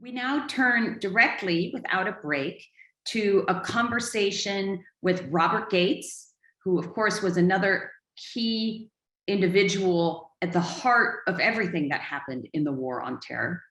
We now turn directly, without a break, to a conversation with Robert Gates, who, of course, was another key individual at the heart of everything that happened in the War on Terror.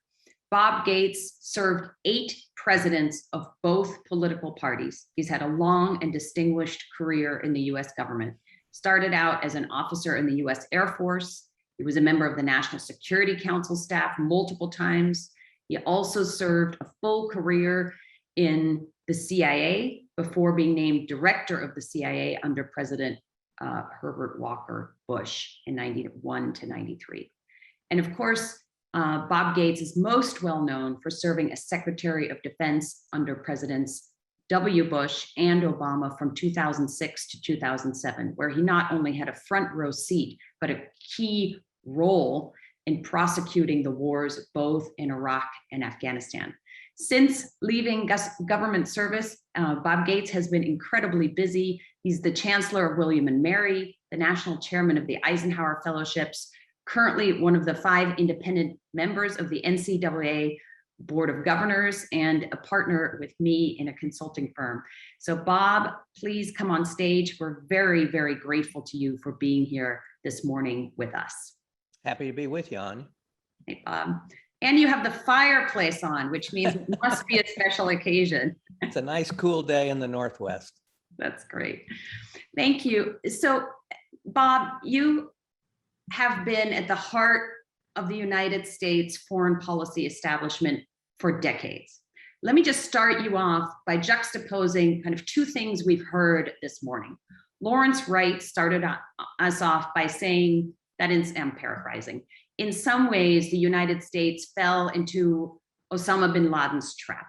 Bob Gates served 8 presidents of both political parties. He's had a long and distinguished career in the US government. Started out as an officer in the US Air Force. He was a member of the National Security Council staff multiple times. He also served a full career in the CIA before being named director of the CIA under President Herbert Walker Bush in 91 to 93. And of course, Bob Gates is most well known for serving as Secretary of Defense under Presidents W. Bush and Obama from 2006 to 2007, where he not only had a front row seat, but a key role in prosecuting the wars both in Iraq and Afghanistan. Since leaving government service, Bob Gates has been incredibly busy. He's the Chancellor of William and Mary, the National Chairman of the Eisenhower Fellowships, currently one of the 5 independent members of the NCAA Board of Governors, and a partner with me in a consulting firm. So Bob, please come on stage. We're very, very grateful to you for being here this morning with us. Happy to be with you, Anja. Hey, Bob. And you have the fireplace on, which means it must be a special occasion. It's a nice, cool day in the Northwest. That's great. Thank you. So, Bob, you have been at the heart of the United States foreign policy establishment for decades. Let me just start you off by juxtaposing kind of 2 things we've heard this morning. Lawrence Wright started us off by saying that, I'm paraphrasing, in some ways, the United States fell into Osama bin Laden's trap.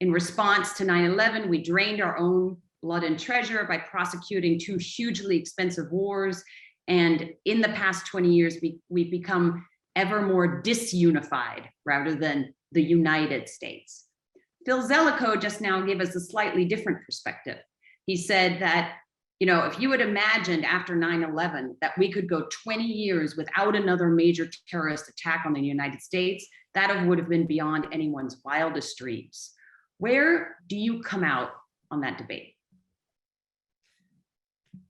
In response to 9/11, we drained our own blood and treasure by prosecuting 2 hugely expensive wars. And in the past 20 years, we've become ever more disunified rather than the United States. Phil Zelikow just now gave us a slightly different perspective. He said that, if you had imagined after 9/11 that we could go 20 years without another major terrorist attack on the United States, that would have been beyond anyone's wildest dreams. Where do you come out on that debate?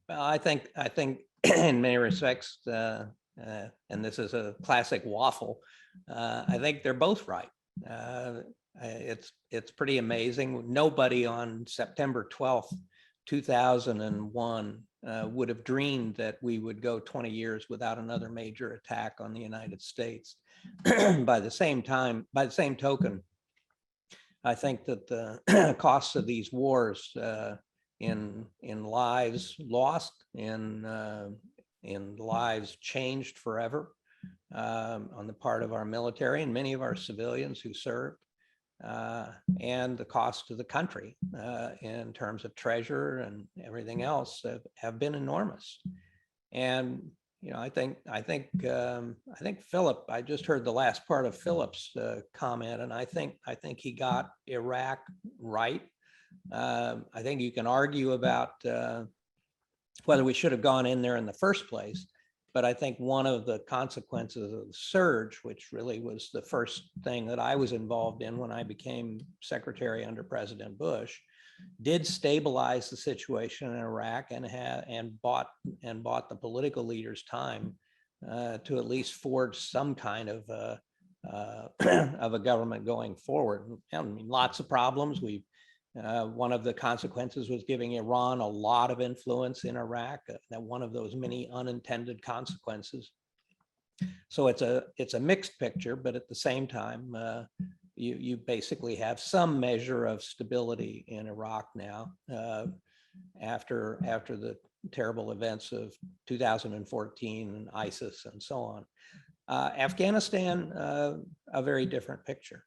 Well, I think in many respects, and this is a classic waffle, I think they're both right. It's pretty amazing. Nobody on September 12th, 2001 would have dreamed that we would go 20 years without another major attack on the United States. By the same token, I think that the costs of these wars in lives lost, in lives changed forever on the part of our military and many of our civilians who served, and the cost to the country in terms of treasure and everything else have been enormous. And I think Philip, I just heard the last part of Philip's comment, and I think he got Iraq right. I think you can argue about whether we should have gone in there in the first place. But I think one of the consequences of the surge, which really was the first thing that I was involved in when I became secretary under President Bush, did stabilize the situation in Iraq and bought the political leaders time to at least forge some kind of a government going forward. I mean, lots of problems. One of the consequences was giving Iran a lot of influence in Iraq, that one of those many unintended consequences. So it's a mixed picture, but at the same time, you basically have some measure of stability in Iraq now after the terrible events of 2014 and ISIS and so on. Afghanistan, a very different picture.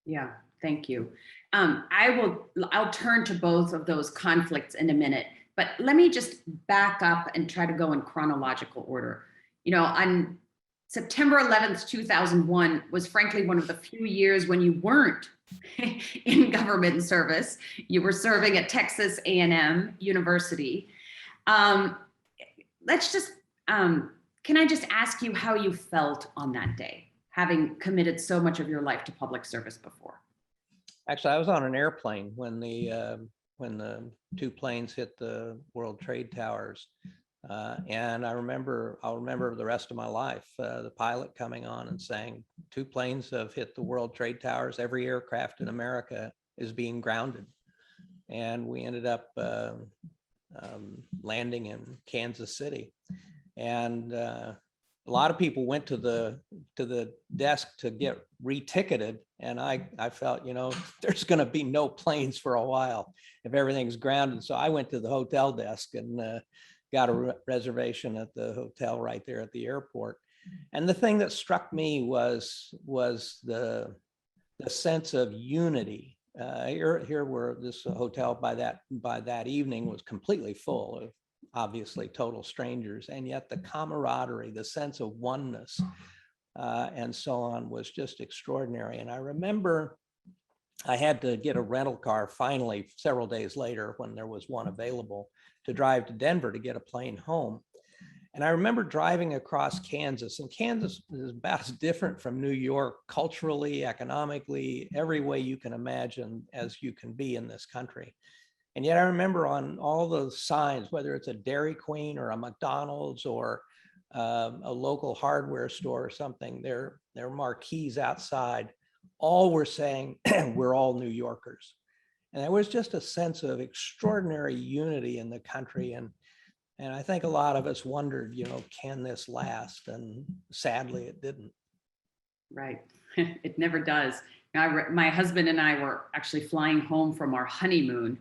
Yeah, thank you. I'll turn to both of those conflicts in a minute, but let me just back up and try to go in chronological order. On September 11th, 2001 was frankly one of the few years when you weren't in government service. You were serving at Texas A&M University. Can I just ask you how you felt on that day? having committed so much of your life to public service before? Actually, I was on an airplane when the two planes hit the World Trade Towers. And I'll remember the rest of my life, the pilot coming on and saying, 2 planes have hit the World Trade Towers. Every aircraft in America is being grounded. And we ended up landing in Kansas City. And a lot of people went to the desk to get reticketed. And I felt, there's going to be no planes for a while if everything's grounded. So I went to the hotel desk and got a reservation at the hotel right there at the airport. And the thing that struck me was the sense of unity. Here were this hotel by that evening was completely full of obviously total strangers, and yet the camaraderie, the sense of oneness, and so on was just extraordinary. And I remember I had to get a rental car finally several days later when there was one available to drive to Denver to get a plane home. And I remember driving across Kansas, and Kansas is about as different from New York culturally, economically, every way you can imagine as you can be in this country. And yet I remember on all the signs, whether it's a Dairy Queen or a McDonald's or a local hardware store or something, their marquees outside, all were saying, we're all New Yorkers. And there was just a sense of extraordinary unity in the country. And I think a lot of us wondered, can this last? And sadly, it didn't. Right. It never does. My husband and I were actually flying home from our honeymoon,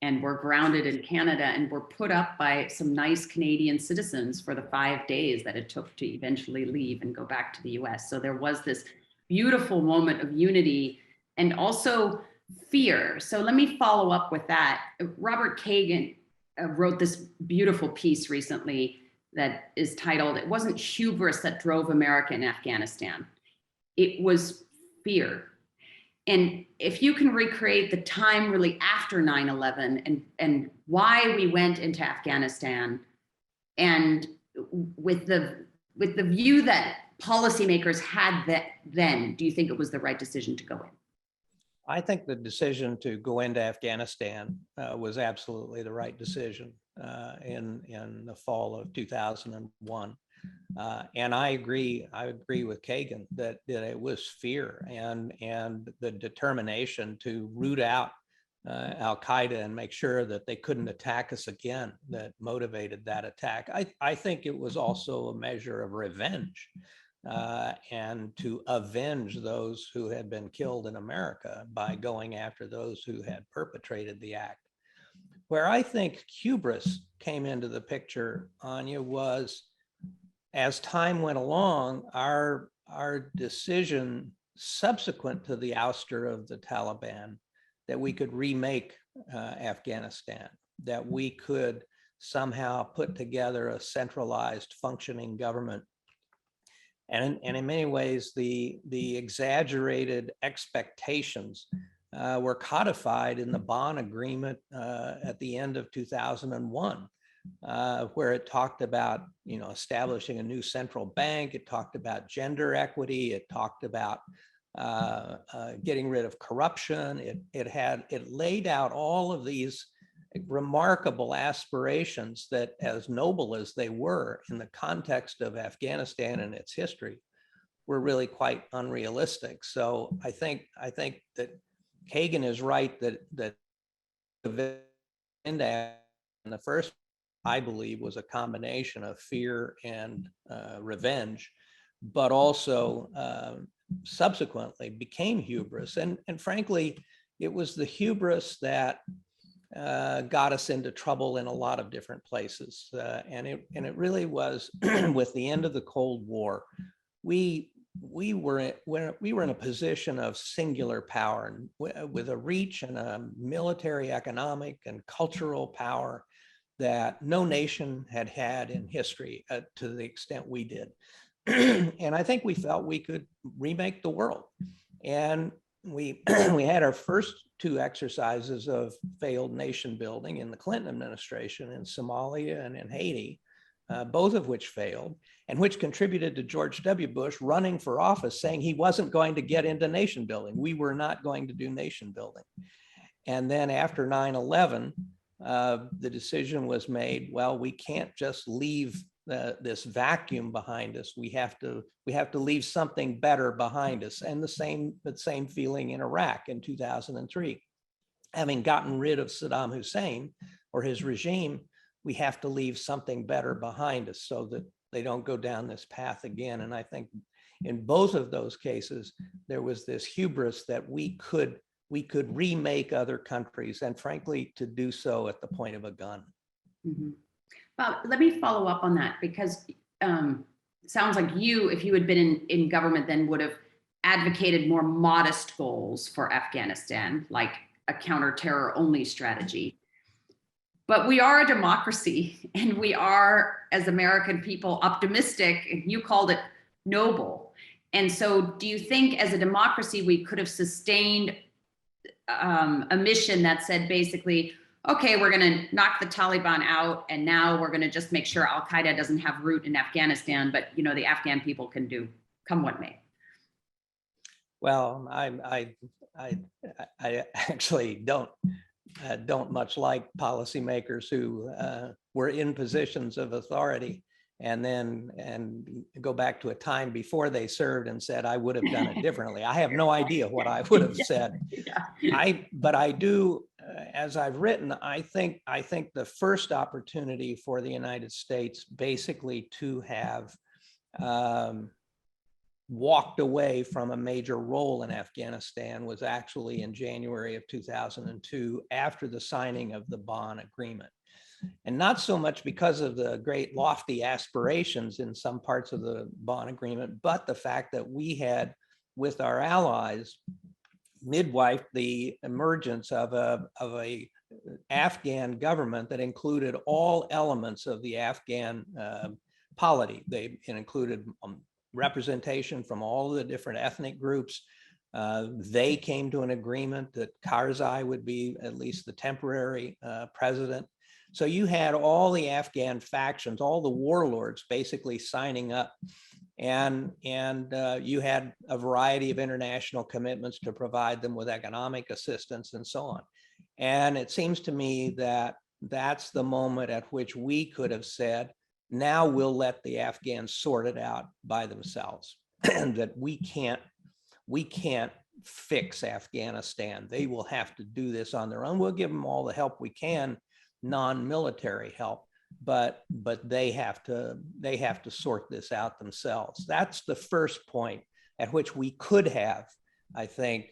and we're grounded in Canada, and we're put up by some nice Canadian citizens for the 5 days that it took to eventually leave and go back to the US. So there was this beautiful moment of unity and also fear. So let me follow up with that. Robert Kagan wrote this beautiful piece recently that is titled, "It wasn't hubris that drove America in Afghanistan. It was fear." And if you can recreate the time really after 9/11 and why we went into Afghanistan, and with the view that policymakers had that then, do you think it was the right decision to go in? I think the decision to go into Afghanistan was absolutely the right decision in the fall of 2001. And I agree with Kagan that it was fear and the determination to root out Al-Qaeda and make sure that they couldn't attack us again that motivated that attack. I think it was also a measure of revenge and to avenge those who had been killed in America by going after those who had perpetrated the act. Where I think hubris came into the picture, Anja, was as time went along, our decision subsequent to the ouster of the Taliban that we could remake Afghanistan, that we could somehow put together a centralized functioning government. And in many ways, the exaggerated expectations were codified in the Bonn Agreement at the end of 2001. Where it talked about, establishing a new central bank. It talked about gender equity. It talked about getting rid of corruption. It laid out all of these remarkable aspirations that, as noble as they were in the context of Afghanistan and its history, were really quite unrealistic. So I think that Kagan is right that in the first, I believe, was a combination of fear and revenge, but also subsequently became hubris. And frankly, it was the hubris that got us into trouble in a lot of different places. And it really was with the end of the Cold War, we were in a position of singular power with a reach and a military, economic, and cultural power that no nation had had in history to the extent we did. And I think we felt we could remake the world. And we had our first 2 exercises of failed nation building in the Clinton administration in Somalia and in Haiti. both of which failed, and which contributed to George W. Bush running for office saying he wasn't going to get into nation building. We were not going to do nation building. And then after 9/11, the decision was made, well, we can't just leave this vacuum behind us. We have to leave something better behind us. And the same feeling in Iraq in 2003. Having gotten rid of Saddam Hussein or his regime, we have to leave something better behind us so that they don't go down this path again. And I think in both of those cases, there was this hubris that we could remake other countries, and frankly, to do so at the point of a gun. Mm-hmm. Well, let me follow up on that, because it sounds like you, if you had been in government, then would have advocated more modest goals for Afghanistan, like a counter-terror only strategy. But we are a democracy, and we are, as American people, optimistic, and you called it noble. And so do you think as a democracy, we could have sustained a mission that said basically, okay, we're going to knock the Taliban out, and now we're going to just make sure Al-Qaeda doesn't have root in Afghanistan, but the Afghan people can do come what may? Well, I actually don't much like policymakers who were in positions of authority and go back to a time before they served and said, I would have done it differently. I have no idea what I would have said. But I do, as I've written, I think the first opportunity for the United States basically to have walked away from a major role in Afghanistan was actually in January of 2002, after the signing of the Bonn Agreement. And not so much because of the great lofty aspirations in some parts of the Bonn Agreement, but the fact that we had, with our allies, midwifed the emergence of a Afghan government that included all elements of the Afghan polity. It included representation from all of the different ethnic groups. They came to an agreement that Karzai would be at least the temporary president. So you had all the Afghan factions, all the warlords basically signing up. And you had a variety of international commitments to provide them with economic assistance and so on. And it seems to me that that's the moment at which we could have said, now we'll let the Afghans sort it out by themselves, and that we can't fix Afghanistan. They will have to do this on their own. We'll give them all the help we can, non-military help, but they have to sort this out themselves. That's the first point at which we could have, I think,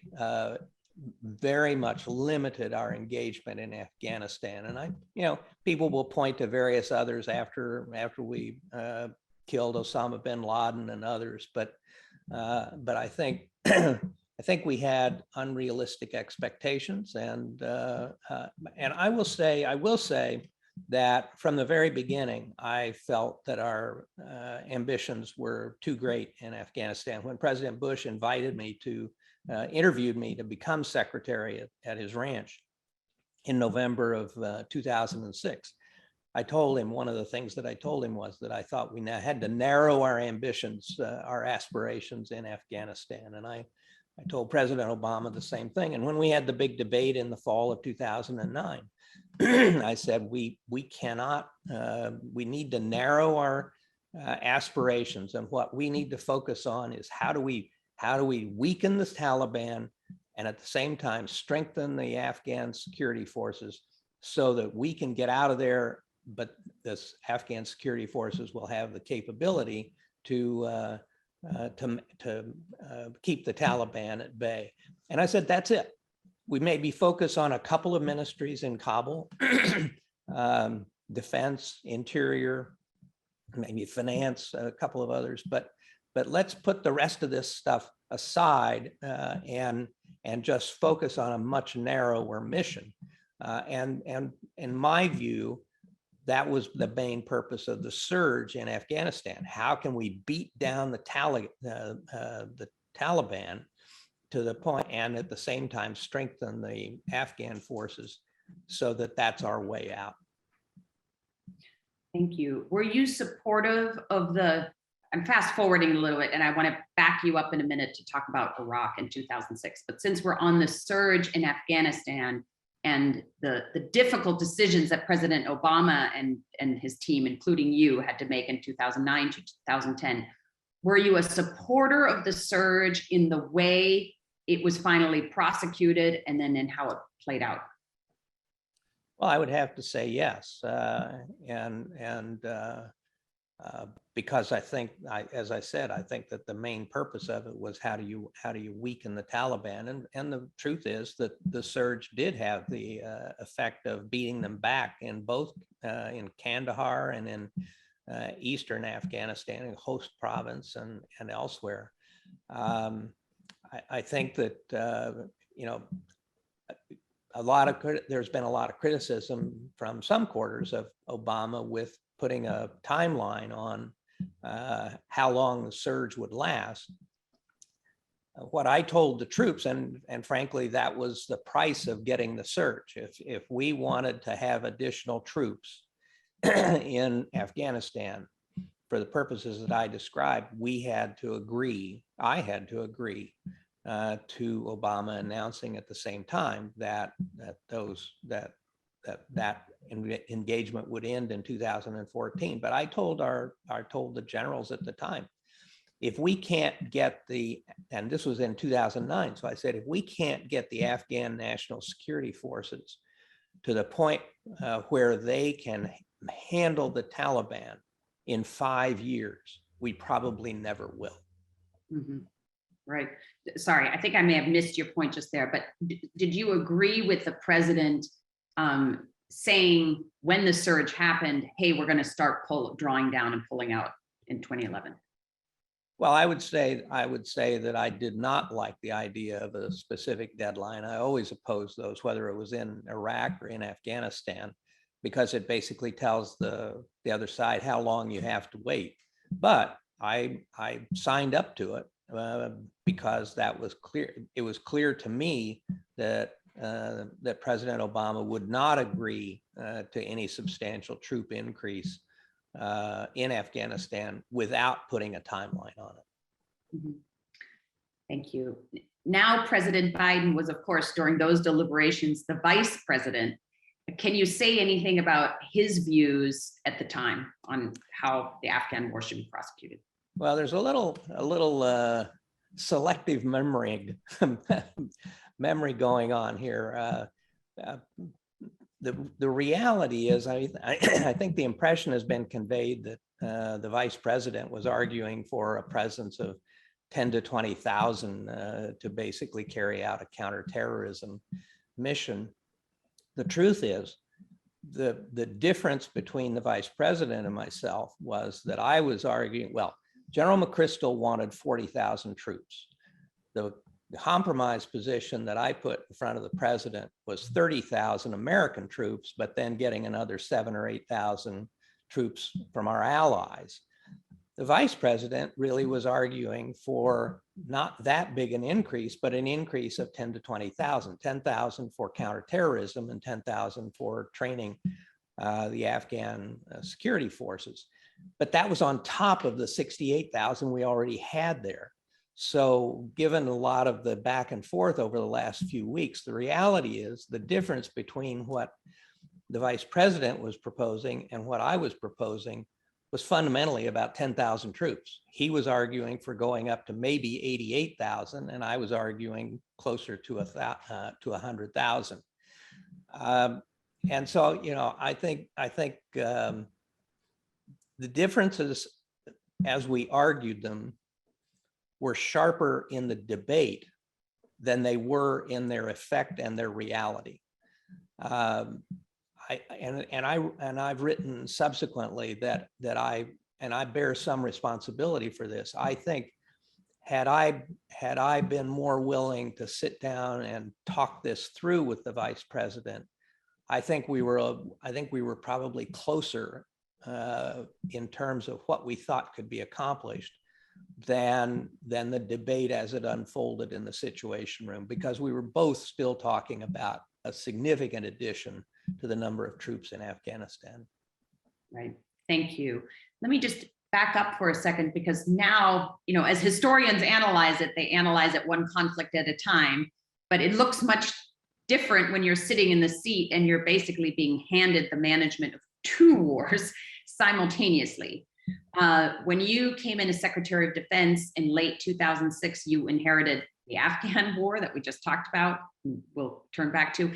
very much limited our engagement in Afghanistan. And people will point to various others after we killed Osama bin Laden and others, but I think I think we had unrealistic expectations, and I will say that from the very beginning, I felt that our ambitions were too great in Afghanistan. When President Bush interviewed me to become secretary at his ranch in November of 2006, I told him, one of the things that I told him was that I thought we now had to narrow our ambitions, our aspirations in Afghanistan. And I told President Obama the same thing. And when we had the big debate in the fall of 2009, I said, we cannot, we need to narrow our aspirations. And what we need to focus on is how do we weaken the Taliban and at the same time strengthen the Afghan security forces so that we can get out of there, but this Afghan security forces will have the capability to keep the Taliban at bay. And I said, that's it. We maybe focus on a couple of ministries in Kabul, defense, interior, maybe finance, a couple of others, but let's put the rest of this stuff aside and just focus on a much narrower mission. And in my view, that was the main purpose of the surge in Afghanistan. How can we beat down the Taliban to the point, and at the same time strengthen the Afghan forces so that that's our way out? Thank you. Were you supportive of I'm fast forwarding a little bit, and I want to back you up in a minute to talk about Iraq in 2006. But since we're on the surge in Afghanistan and the difficult decisions that President Obama and his team, including you, had to make in 2009 to 2010, were you a supporter of the surge in the way it was finally prosecuted and then in how it played out? Well, I would have to say yes, because I think, as I said, I think that the main purpose of it was how do you weaken the Taliban, and the truth is that the surge did have the effect of beating them back in both in Kandahar and in eastern Afghanistan, in Host province and elsewhere. I think that there's been a lot of criticism from some quarters of Obama with putting a timeline on how long the surge would last. What I told the troops, and frankly, that was the price of getting the surge. If we wanted to have additional troops in Afghanistan for the purposes that I described, I had to agree to Obama announcing at the same time that engagement would end in 2014. But I told the generals at the time, if we can't get and this was in 2009, so I said, if we can't get the Afghan National Security Forces to the point where they can handle the Taliban in 5 years, we probably never will. Mm-hmm. Right. Sorry, I think I may have missed your point just there, but did you agree with the president saying when the surge happened, hey, we're going to start drawing down and pulling out in 2011? Well, I would say that I did not like the idea of a specific deadline. I always opposed those, whether it was in Iraq or in Afghanistan, because it basically tells the other side how long you have to wait. But I signed up to it because that was clear. It was clear to me that President Obama would not agree to any substantial troop increase in Afghanistan without putting a timeline on it. Mm-hmm. Thank you. Now, President Biden was, of course, during those deliberations, the vice president. Can you say anything about his views at the time on how the Afghan war should be prosecuted? Well, there's a little selective memory going on here. The reality is, I think the impression has been conveyed that the vice president was arguing for a presence of 10 to 20,000 to basically carry out a counterterrorism mission. The truth is, the difference between the vice president and myself was that I was arguing, well, General McChrystal wanted 40,000 troops. The compromise position that I put in front of the president was 30,000 American troops, but then getting another 7,000 or 8,000 troops from our allies. The vice president really was arguing for not that big an increase, but an increase of 10 to 20,000, 10,000 for counterterrorism and 10,000 for training the Afghan security forces. But that was on top of the 68,000 we already had there. So given a lot of the back and forth over the last few weeks, the reality is the difference between what the vice president was proposing and what I was proposing was fundamentally about 10,000 troops. He was arguing for going up to maybe 88,000, and I was arguing closer to 100,000. And so, I think the differences as we argued them were sharper in the debate than they were in their effect and their reality. I've written subsequently that I bear some responsibility for this. I think had I been more willing to sit down and talk this through with the vice president, I think we were probably closer in terms of what we thought could be accomplished than the debate as it unfolded in the Situation Room, because we were both still talking about a significant addition to the number of troops in Afghanistan. Right. Thank you. Let me just back up for a second, because now, as historians analyze it, they analyze it one conflict at a time, but it looks much different when you're sitting in the seat and you're basically being handed the management of two wars simultaneously. When you came in as Secretary of Defense in late 2006, you inherited the Afghan war that we just talked about, we'll turn back to,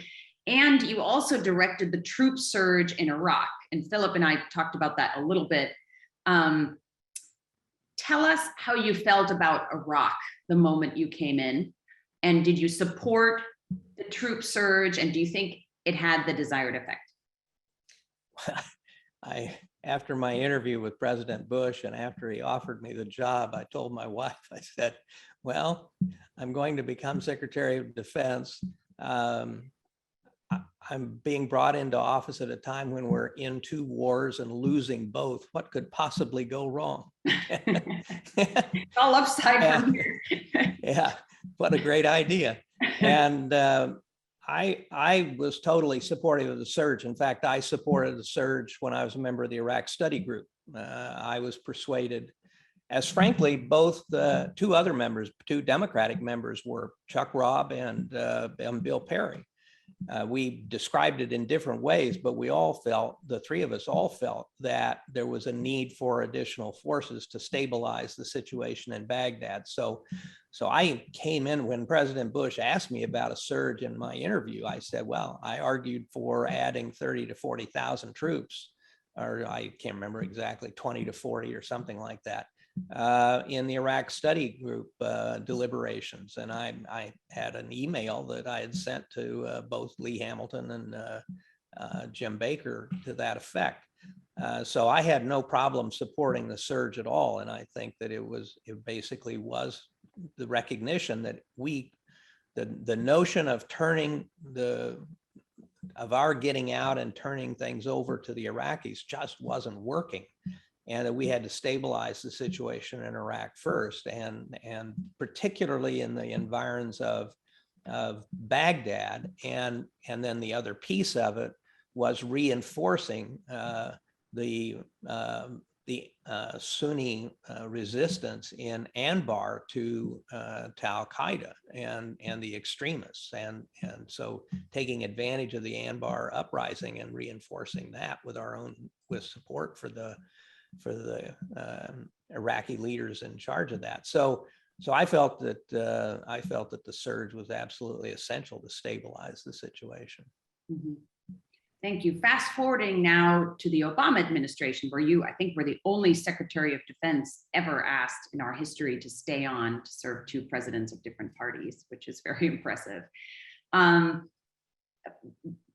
and you also directed the troop surge in Iraq. And Philip and I talked about that a little bit. Tell us how you felt about Iraq the moment you came in, and did you support the troop surge, and do you think it had the desired effect? After my interview with President Bush and after he offered me the job, I told my wife, I said, well, I'm going to become Secretary of Defense. I'm being brought into office at a time when we're in two wars and losing both. What could possibly go wrong? It's all upside from here. Yeah, what a great idea. And I was totally supportive of the surge. In fact, I supported the surge when I was a member of the Iraq Study Group. I was persuaded, as frankly, both the two Democratic members were, Chuck Robb and Bill Perry. We described it in different ways, but we all felt, the three of us all felt, that there was a need for additional forces to stabilize the situation in Baghdad. So I came in when President Bush asked me about a surge in my interview. I said, well, I argued for adding 30 to 40,000 troops, or I can't remember exactly, 20 to 40 or something like that, in the Iraq Study Group deliberations. And I had an email that I had sent to both Lee Hamilton and Jim Baker to that effect. So I had no problem supporting the surge at all. And I think that it basically was the recognition that the notion of our getting out and turning things over to the Iraqis just wasn't working, and that we had to stabilize the situation in Iraq first, and particularly in the environs of Baghdad, and then the other piece of it was reinforcing the Sunni resistance in Anbar to Al Qaeda and the extremists, and so taking advantage of the Anbar uprising and reinforcing that with support for the Iraqi leaders in charge of that. So I felt that the surge was absolutely essential to stabilize the situation. Mm-hmm. Thank you. Fast forwarding now to the Obama administration, where you, I think, were the only Secretary of Defense ever asked in our history to stay on to serve two presidents of different parties, which is very impressive.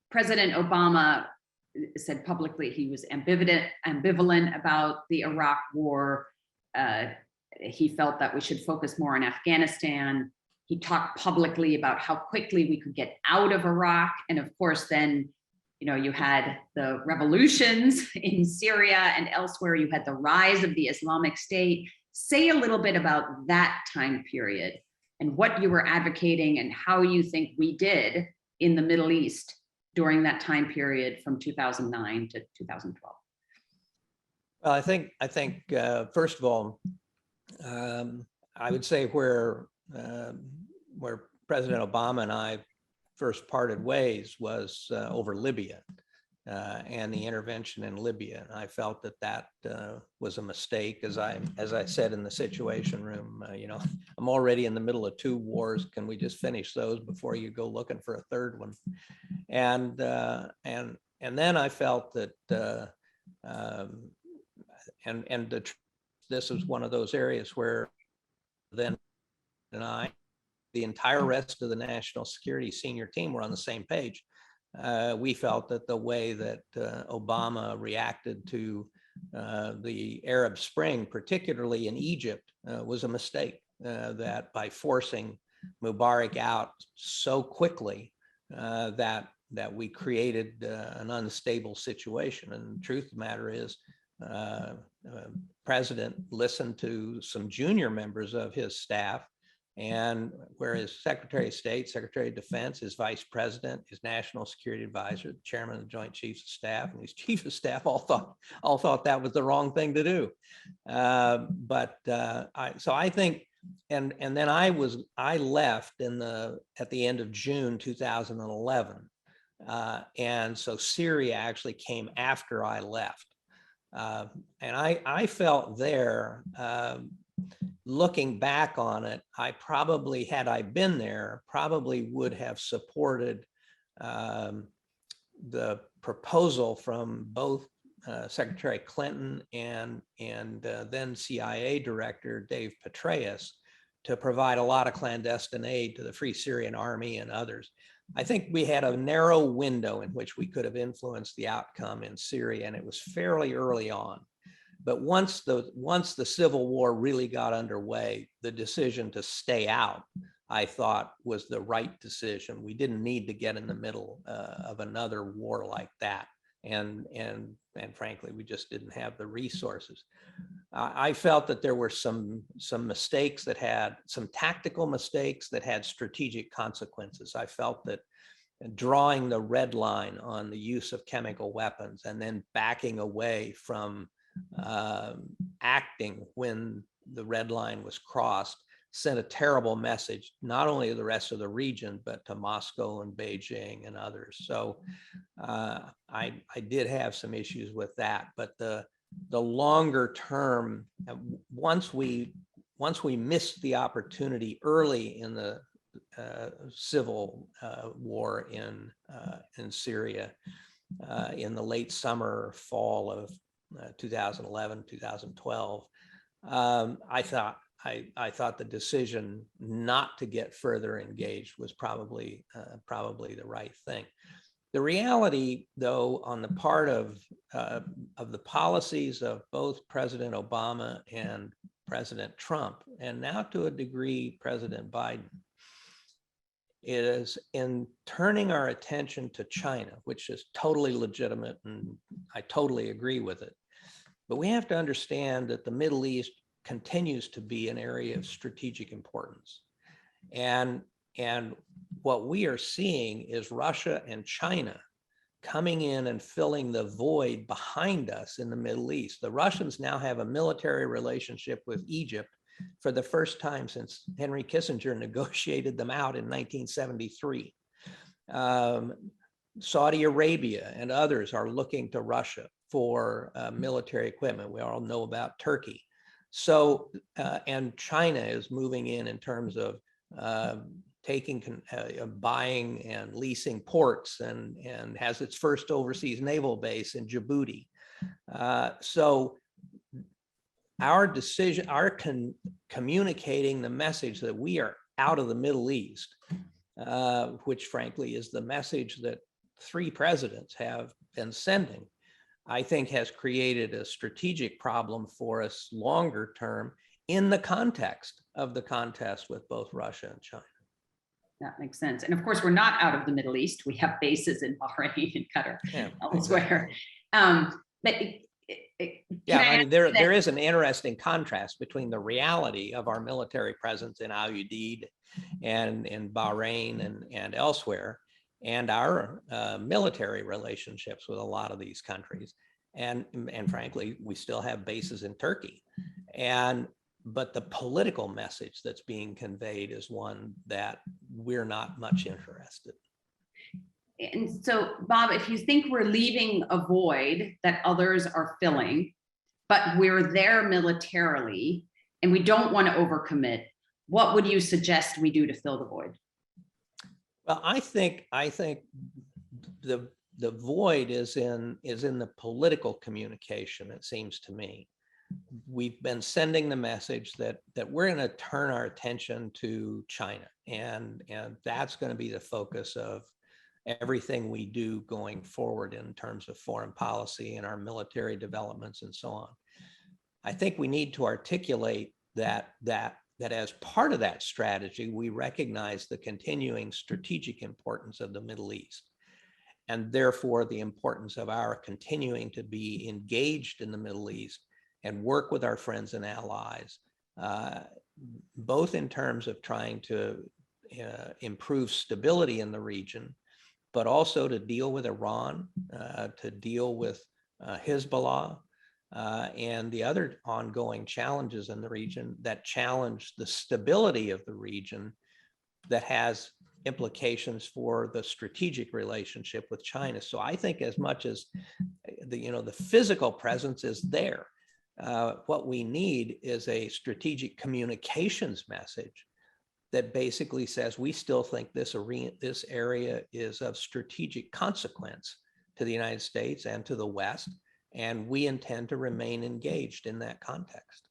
President Obama said publicly he was ambivalent about the Iraq war. He felt that we should focus more on Afghanistan. He talked publicly about how quickly we could get out of Iraq. And of course, then, you had the revolutions in Syria and elsewhere. You had the rise of the Islamic State. Say a little bit about that time period and what you were advocating and how you think we did in the Middle East during that time period from 2009 to 2012. Well, I think first of all, I would say where President Obama and I first parted ways was over Libya and the intervention in Libya. And I felt that was a mistake. As I said in the Situation Room, I'm already in the middle of two wars. Can we just finish those before you go looking for a third one? And then I felt that this was one of those areas where then the entire rest of the national security senior team were on the same page. We felt that the way that Obama reacted to the Arab Spring, particularly in Egypt, was a mistake. That by forcing Mubarak out so quickly, that we created an unstable situation. And the truth of the matter is, President listened to some junior members of his staff And whereas Secretary of State, Secretary of Defense, his vice president, his national security advisor, the chairman of the Joint Chiefs of Staff, and these chiefs of staff all thought that was the wrong thing to do. So I think, and then I left at the end of June 2011, and so Syria actually came after I left, and I felt there. Looking back on it, I probably, had I been there, probably would have supported the proposal from both Secretary Clinton and then CIA Director Dave Petraeus to provide a lot of clandestine aid to the Free Syrian Army and others. I think we had a narrow window in which we could have influenced the outcome in Syria, and it was fairly early on. But once the civil war really got underway, the decision to stay out, I thought, was the right decision. We didn't need to get in the middle of another war like that, and frankly, we just didn't have the resources. I felt that there were some mistakes that had some tactical mistakes that had strategic consequences. I felt that drawing the red line on the use of chemical weapons and then backing away from acting when the red line was crossed sent a terrible message, not only to the rest of the region, but to Moscow and Beijing and others. So I did have some issues with that, but the longer term, once we missed the opportunity early in the civil war in Syria in the late summer, fall of 2011, 2012, I thought the decision not to get further engaged was probably the right thing. The reality, though, on the part of the policies of both President Obama and President Trump, and now to a degree President Biden, is in turning our attention to China, which is totally legitimate, and I totally agree with it. But we have to understand that the Middle East continues to be an area of strategic importance. And what we are seeing is Russia and China coming in and filling the void behind us in the Middle East. The Russians now have a military relationship with Egypt for the first time since Henry Kissinger negotiated them out in 1973. Saudi Arabia and others are looking to Russia for military equipment. We all know about Turkey. So, and China is moving in terms of buying and leasing ports and has its first overseas naval base in Djibouti. So our decision, communicating the message that we are out of the Middle East, which frankly is the message that 3 presidents have been sending, I think has created a strategic problem for us longer term in the context of the contest with both Russia and China. That makes sense. And of course, we're not out of the Middle East. We have bases in Bahrain and Qatar, elsewhere. Exactly. I mean, there is an interesting contrast between the reality of our military presence in Al Udeid and in Bahrain and elsewhere, and our military relationships with a lot of these countries. And frankly, we still have bases in Turkey. But the political message that's being conveyed is one that we're not much interested. And so, Bob, if you think we're leaving a void that others are filling, but we're there militarily and we don't want to overcommit, what would you suggest we do to fill the void? Well, I think the void is in the political communication, it seems to me. We've been sending the message that we're going to turn our attention to China, and that's going to be the focus of everything we do going forward in terms of foreign policy and our military developments and so on. I think we need to articulate that as part of that strategy, we recognize the continuing strategic importance of the Middle East, and therefore the importance of our continuing to be engaged in the Middle East and work with our friends and allies both in terms of trying to improve stability in the region, but also to deal with Iran, to deal with Hezbollah, and the other ongoing challenges in the region that challenge the stability of the region, that has implications for the strategic relationship with China. So I think as much as the physical presence is there, what we need is a strategic communications message that basically says we still think this area is of strategic consequence to the United States and to the West, and we intend to remain engaged in that context.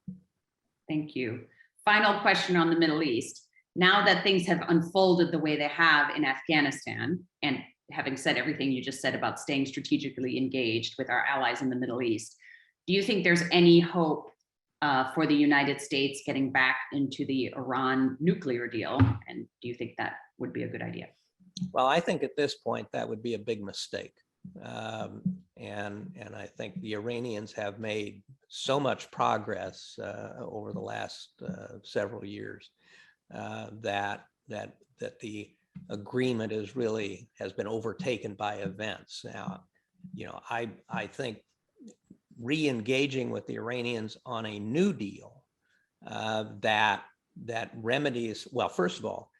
Thank you. Final question on the Middle East. Now that things have unfolded the way they have in Afghanistan, and having said everything you just said about staying strategically engaged with our allies in the Middle East, do you think there's any hope for the United States getting back into the Iran nuclear deal? And do you think that would be a good idea? Well, I think at this point that would be a big mistake. And I think the Iranians have made so much progress over the last several years that the agreement has been overtaken by events. Now, I think re-engaging with the Iranians on a new deal that remedies, well, first of all,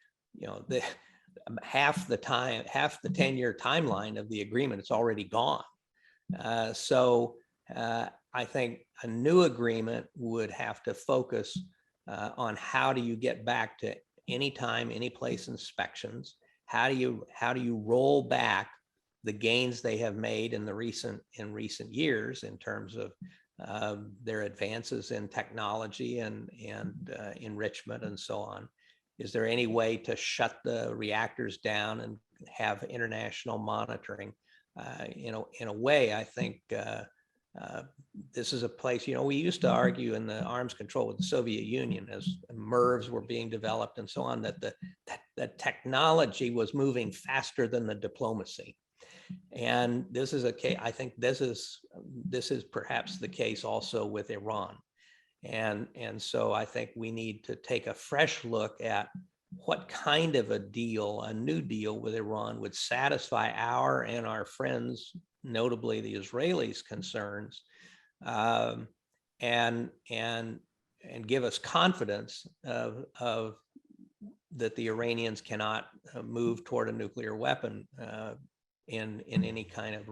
half the 10-year timeline of the agreement, it's already gone. So I think a new agreement would have to focus on how do you get back to anytime, any place inspections? How do you roll back the gains they have made in recent years in terms of their advances in technology and enrichment and so on? Is there any way to shut the reactors down and have international monitoring? In a way, I think this is a place, we used to argue in the arms control with the Soviet Union as MIRVs were being developed and so on, that the technology was moving faster than the diplomacy. And this is a case, I think this is perhaps the case also with Iran. And so I think we need to take a fresh look at what kind of a new deal with Iran would satisfy our and our friends, notably the Israelis' concerns, and give us confidence of that the Iranians cannot move toward a nuclear weapon in any kind of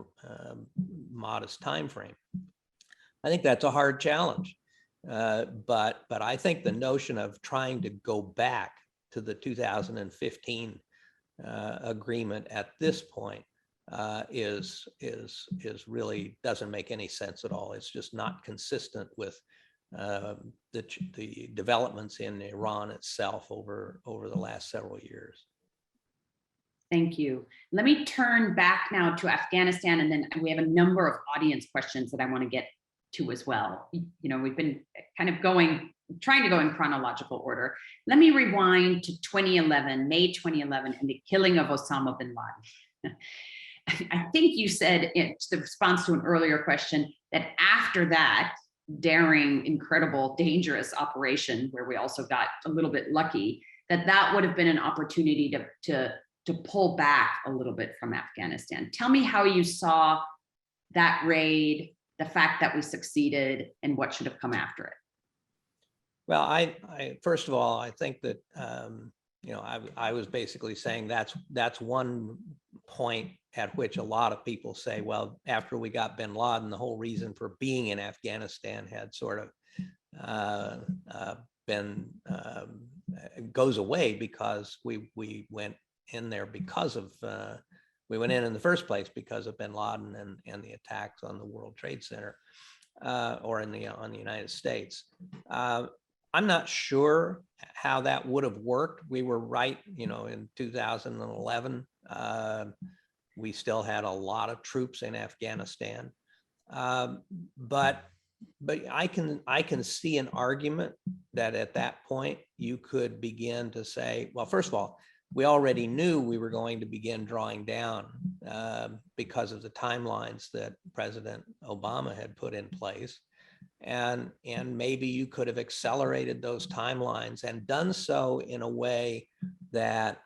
modest time frame. I think that's a hard challenge. But I think the notion of trying to go back to the 2015 agreement at this point is really doesn't make any sense at all. It's just not consistent with the developments in Iran itself over the last several years. Thank you. Let me turn back now to Afghanistan, and then we have a number of audience questions that I want to get to as well. We've been kind of trying to go in chronological order. Let me rewind to 2011, May 2011, and the killing of Osama bin Laden. I think you said in the response to an earlier question that after that daring, incredible, dangerous operation, where we also got a little bit lucky, that would have been an opportunity to pull back a little bit from Afghanistan. Tell me how you saw that raid, the fact that we succeeded, and what should have come after it. Well, I first of all, I think that I was basically saying that's one point at which a lot of people say, well, after we got bin Laden, the whole reason for being in Afghanistan had sort of goes away, because we went in there because of we went in the first place because of bin Laden and the attacks on the World Trade Center or on the United States. I'm not sure how that would have worked. We were right, in 2011, we still had a lot of troops in Afghanistan, but I can see an argument that at that point you could begin to say, well, first of all, we already knew we were going to begin drawing down because of the timelines that President Obama had put in place. And maybe you could have accelerated those timelines and done so in a way that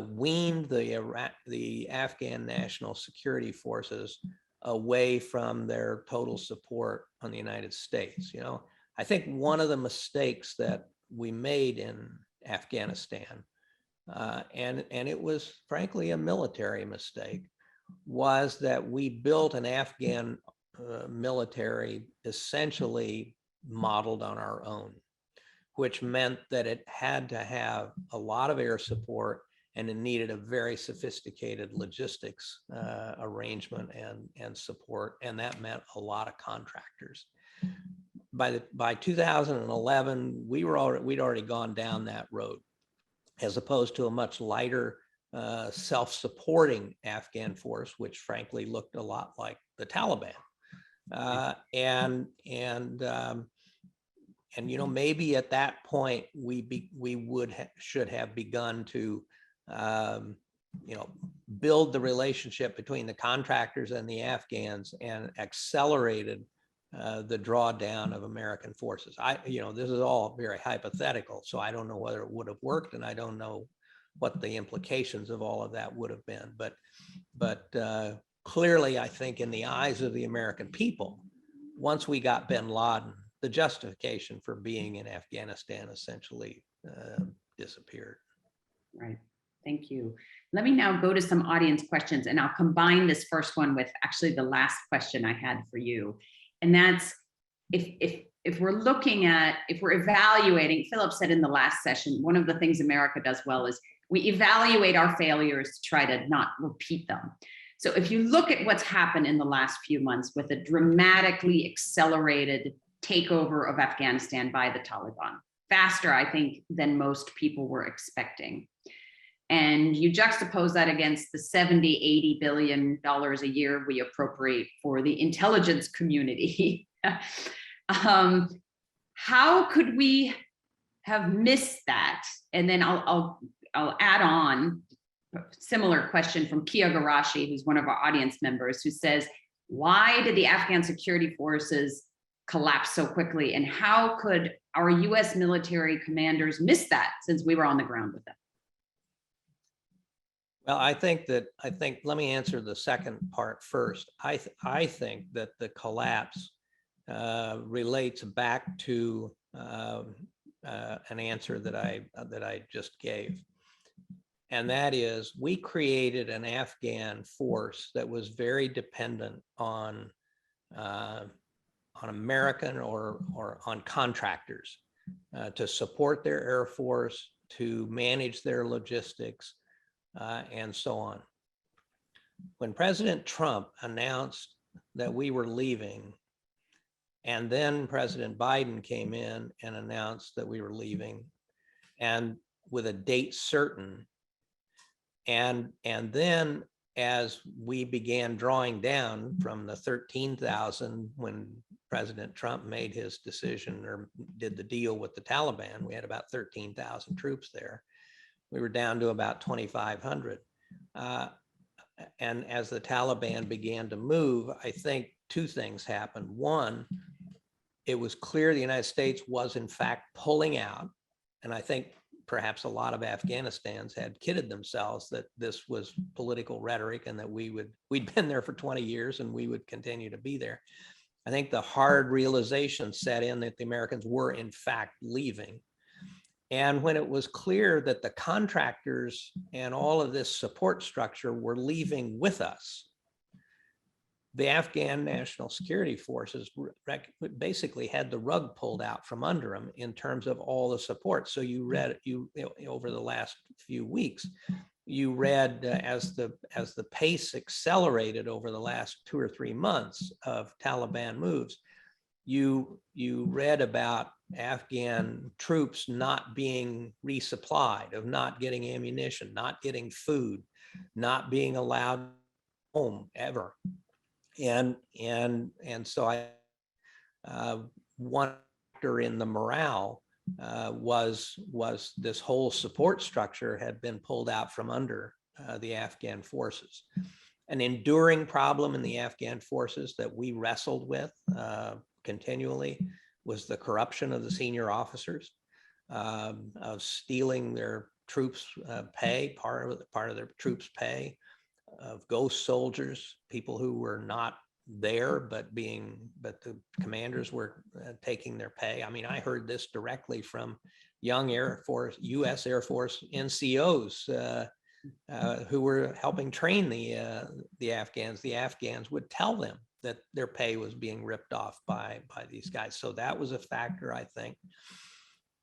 weaned the Afghan National Security Forces away from their total support on the United States. I think one of the mistakes that we made in Afghanistan, and it was frankly a military mistake, was that we built an Afghan military essentially modeled on our own, which meant that it had to have a lot of air support and it needed a very sophisticated logistics arrangement and support, and that meant a lot of contractors. By 2011, we'd already gone down that road, as opposed to a much lighter self-supporting Afghan force, which frankly looked a lot like the Taliban. Maybe at that point we should have begun to build the relationship between the contractors and the Afghans and accelerated the drawdown of American forces. This is all very hypothetical, so I don't know whether it would have worked, and I don't know what the implications of all of that would have been. But clearly, I think in the eyes of the American people, once we got bin Laden, the justification for being in Afghanistan essentially disappeared. Right. Thank you. Let me now go to some audience questions, and I'll combine this first one with actually the last question I had for you. And that's if we're evaluating, Philip said in the last session, one of the things America does well is we evaluate our failures to try to not repeat them. So if you look at what's happened in the last few months with a dramatically accelerated takeover of Afghanistan by the Taliban, faster, I think, than most people were expecting. And you juxtapose that against the $70–80 billion a year we appropriate for the intelligence community. How could we have missed that? And then I'll add on a similar question from Kia Garashi, who's one of our audience members, who says, why did the Afghan security forces collapse so quickly? And how could our US military commanders miss that, since we were on the ground with them? Well, let me answer the second part first. I think that the collapse relates back to an answer that I just gave. And that is, we created an Afghan force that was very dependent on American or on contractors to support their Air Force, to manage their logistics, and so on. When President Trump announced that we were leaving, and then President Biden came in and announced that we were leaving, and with a date certain, and then as we began drawing down from the 13,000 when President Trump made his decision or did the deal with the Taliban, we had about 13,000 troops there. We were down to about 2,500. And as the Taliban began to move, I think two things happened. One, it was clear the United States was in fact pulling out. And I think perhaps a lot of Afghanistans had kidded themselves that this was political rhetoric and that we'd been there for 20 years and we would continue to be there. I think the hard realization set in that the Americans were in fact leaving. And when it was clear that the contractors and all of this support structure were leaving with us, the Afghan National Security Forces basically had the rug pulled out from under them in terms of all the support. So over the last few weeks, you read as the pace accelerated over the last 2 or 3 months of Taliban moves, you read about Afghan troops not being resupplied, of not getting ammunition, not getting food, not being allowed home ever. And so one factor in the morale was this whole support structure had been pulled out from under the Afghan forces. An enduring problem in the Afghan forces that we wrestled with continually was the corruption of the senior officers, of stealing their troops' pay, part of their troops' pay, of ghost soldiers, people who were not there, but the commanders were taking their pay. I mean, I heard this directly from young Air Force, U.S. Air Force NCOs who were helping train the Afghans. The Afghans would tell them that their pay was being ripped off by these guys. So that was a factor, I think.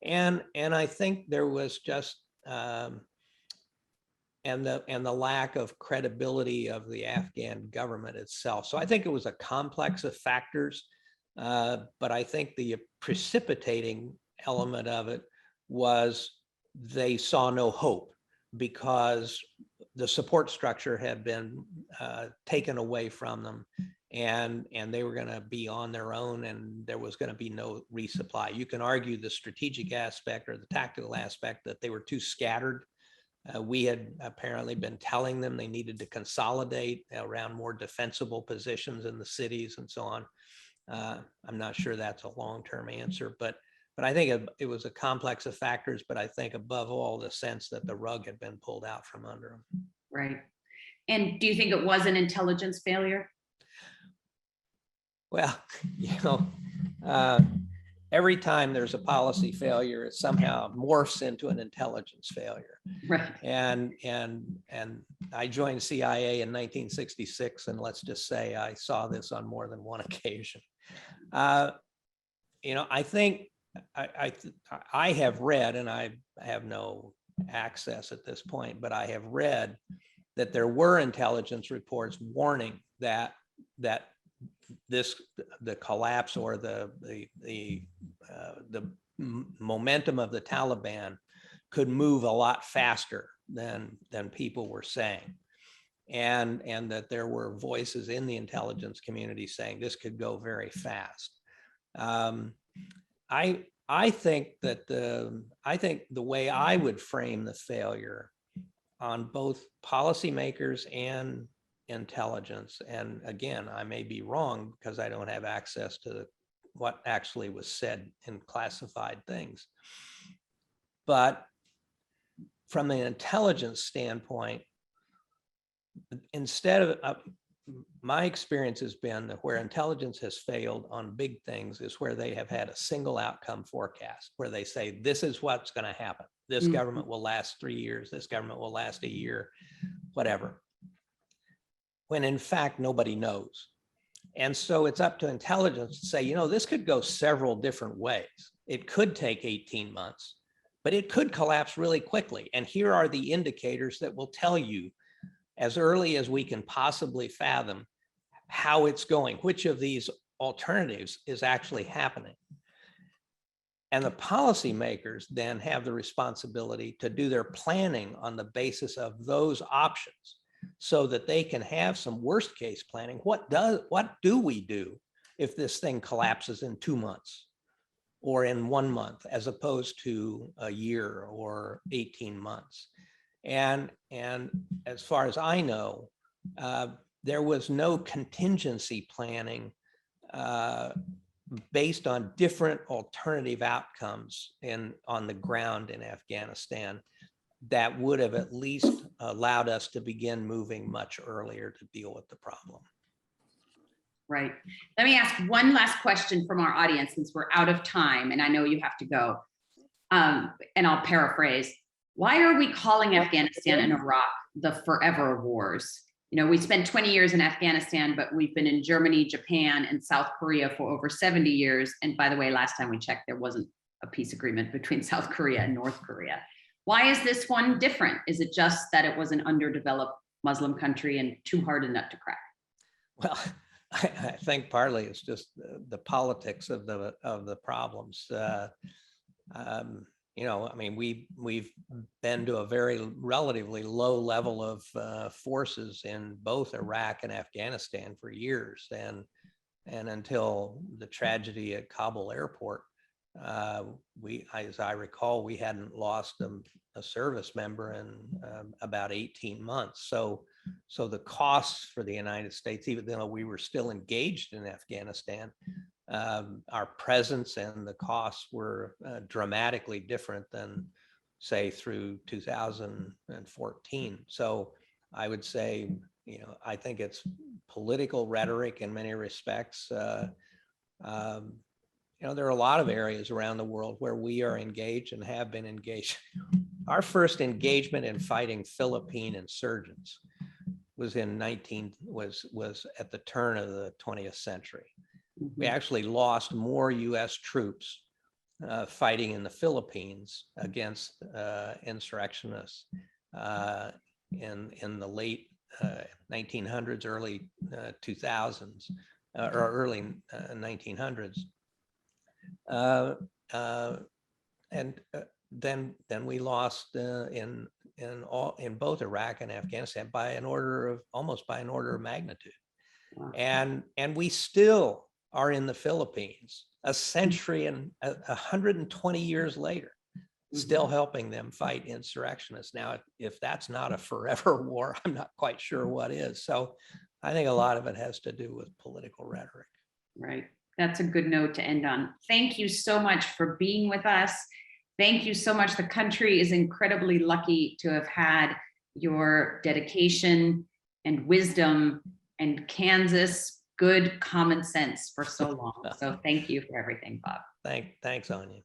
And I think there was just and the lack of credibility of the Afghan government itself. So I think it was a complex of factors, but I think the precipitating element of it was they saw no hope because the support structure had been taken away from them, and they were going to be on their own, and there was going to be no resupply. You can argue the strategic aspect or the tactical aspect that they were too scattered. We had apparently been telling them they needed to consolidate around more defensible positions in the cities and so on. I'm not sure that's a long-term answer, but I think it was a complex of factors, but I think above all, the sense that the rug had been pulled out from under them. Right. And do you think it was an intelligence failure? Well, every time there's a policy failure, it somehow morphs into an intelligence failure. Right. And I joined CIA in 1966, and let's just say I saw this on more than one occasion. I think I have read, and I have no access at this point, but I have read that there were intelligence reports warning that the collapse or the momentum of the Taliban could move a lot faster than people were saying, and that there were voices in the intelligence community saying this could go very fast. I think the way I would frame the failure on both policymakers and intelligence, and again, I may be wrong because I don't have access to what actually was said in classified things, but from an intelligence standpoint, instead of my experience has been that where intelligence has failed on big things is where they have had a single outcome forecast, where they say, this is what's going to happen. This government will last 3 years. This government will last a year, whatever. When in fact, nobody knows. And so it's up to intelligence to say, this could go several different ways. It could take 18 months, but it could collapse really quickly. And here are the indicators that will tell you as early as we can possibly fathom how it's going, which of these alternatives is actually happening. And the policymakers then have the responsibility to do their planning on the basis of those options so that they can have some worst case planning. What do we do if this thing collapses in 2 months or in 1 month, as opposed to a year or 18 months? And as far as I know, there was no contingency planning based on different alternative outcomes on the ground in Afghanistan that would have at least allowed us to begin moving much earlier to deal with the problem. Right. Let me ask one last question from our audience, since we're out of time and I know you have to go. And I'll paraphrase. Why are we calling Afghanistan and Iraq the forever wars? We spent 20 years in Afghanistan, but we've been in Germany, Japan, and South Korea for over 70 years. And by the way, last time we checked, there wasn't a peace agreement between South Korea and North Korea. Why is this one different? Is it just that it was an underdeveloped Muslim country and too hard a nut to crack? Well, I think partly it's just the politics of the problems. We've been to a very relatively low level of forces in both Iraq and Afghanistan for years, and until the tragedy at Kabul airport, as I recall, we hadn't lost a service member in about 18 months. So the costs for the United States, even though we were still engaged in Afghanistan, our presence and the costs were dramatically different than, say, through 2014. So I would say, I think it's political rhetoric in many respects. There are a lot of areas around the world where we are engaged and have been engaged. Our first engagement in fighting Philippine insurgents was was at the turn of the 20th century. We actually lost more U.S. troops fighting in the Philippines against insurrectionists in the late 1900s, early 2000s, or early 1900s. And then we lost in both Iraq and Afghanistan almost by an order of magnitude. Wow. And we still are in the Philippines a century and 120 years later, still helping them fight insurrectionists. Now, if that's not a forever war, I'm not quite sure what is. So I think a lot of it has to do with political rhetoric. Right. That's a good note to end on. Thank you so much for being with us. Thank you so much. The country is incredibly lucky to have had your dedication and wisdom and Kansas good common sense for so long. So thank you for everything, Bob. Thanks, Anja.